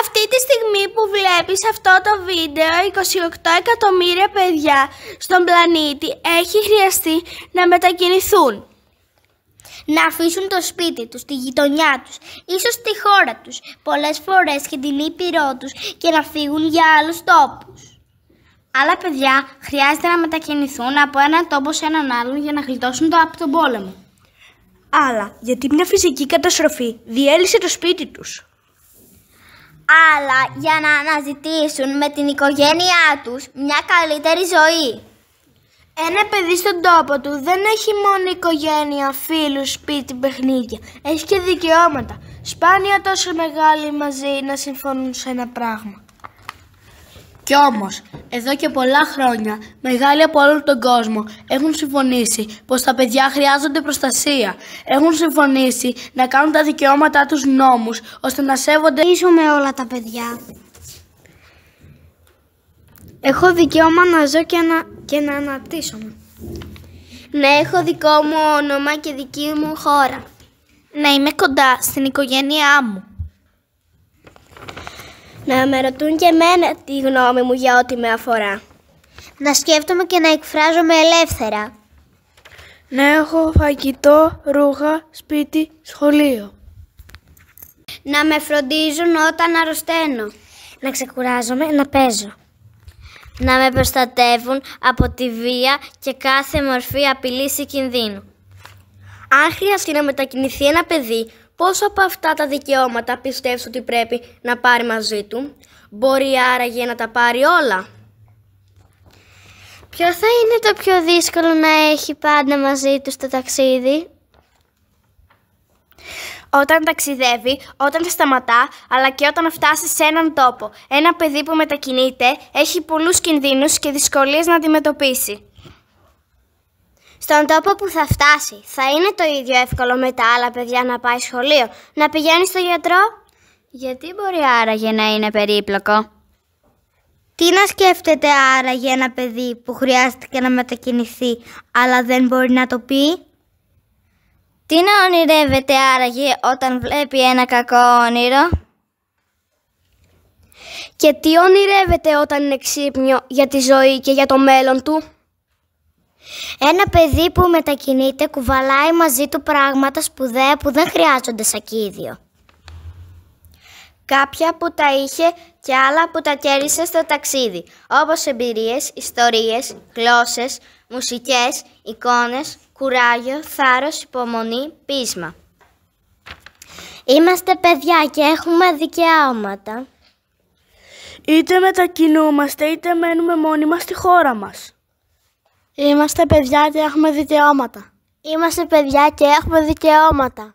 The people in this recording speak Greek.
Αυτή τη στιγμή που βλέπεις αυτό το βίντεο, 28 εκατομμύρια παιδιά στον πλανήτη έχει χρειαστεί να μετακινηθούν. Να αφήσουν το σπίτι τους, τη γειτονιά τους, ίσως τη χώρα τους, πολλές φορές και την ήπειρό τους και να φύγουν για άλλους τόπους. Άλλα παιδιά χρειάζεται να μετακινηθούν από έναν τόπο σε έναν άλλον για να γλιτώσουν από τον πόλεμο. Άλλα γιατί μια φυσική καταστροφή διέλυσε το σπίτι τους. Άλλα για να αναζητήσουν με την οικογένειά τους μια καλύτερη ζωή. Ένα παιδί στον τόπο του δεν έχει μόνο οικογένεια, φίλους, σπίτι, παιχνίδια. Έχει και δικαιώματα. Σπάνια τόσο μεγάλοι μαζί να συμφωνούν σε ένα πράγμα. Κι όμως, εδώ και πολλά χρόνια, μεγάλοι από όλο τον κόσμο έχουν συμφωνήσει πως τα παιδιά χρειάζονται προστασία. Έχουν συμφωνήσει να κάνουν τα δικαιώματά τους νόμους, ώστε να σέβονται με όλα τα παιδιά. Έχω δικαίωμα να ζω και να αναπτύσσομαι. Να έχω δικό μου όνομα και δική μου χώρα. Να είμαι κοντά στην οικογένειά μου. Να με ρωτούν και εμένα τη γνώμη μου για ό,τι με αφορά. Να σκέφτομαι και να εκφράζομαι ελεύθερα. Να έχω φαγητό, ρούχα, σπίτι, σχολείο. Να με φροντίζουν όταν αρρωσταίνω. Να ξεκουράζομαι, να παίζω. Να με προστατεύουν από τη βία και κάθε μορφή απειλής ή κινδύνου. Αν χρειαστεί να μετακινηθεί ένα παιδί, πόσο από αυτά τα δικαιώματα πιστεύεις ότι πρέπει να πάρει μαζί του? Μπορεί άραγε να τα πάρει όλα? Ποιο θα είναι το πιο δύσκολο να έχει πάντα μαζί του στο ταξίδι? Όταν ταξιδεύει, όταν σταματά, αλλά και όταν φτάσει σε έναν τόπο. Ένα παιδί που μετακινείται έχει πολλούς κινδύνους και δυσκολίες να αντιμετωπίσει. Στον τόπο που θα φτάσει, θα είναι το ίδιο εύκολο με τα άλλα παιδιά να πάει σχολείο, να πηγαίνει στο γιατρό? Γιατί μπορεί άραγε να είναι περίπλοκο? Τι να σκέφτεται άραγε ένα παιδί που χρειάστηκε να μετακινηθεί, αλλά δεν μπορεί να το πει? Τι να ονειρεύεται άραγε όταν βλέπει ένα κακό όνειρο? Και τι ονειρεύεται όταν είναι ξύπνιο για τη ζωή και για το μέλλον του? Ένα παιδί που μετακινείται κουβαλάει μαζί του πράγματα σπουδαία που δεν χρειάζονται σακίδιο. Κάποια που τα είχε και άλλα που τα κέρδισε στο ταξίδι, όπως εμπειρίες, ιστορίες, γλώσσες, μουσικές, εικόνες, κουράγιο, θάρρος, υπομονή, πείσμα. Είμαστε παιδιά και έχουμε δικαιώματα. Είτε μετακινούμαστε είτε μένουμε μόνοι μας στη χώρα μας. Είμαστε παιδιά και έχουμε δικαιώματα. Είμαστε παιδιά και έχουμε δικαιώματα.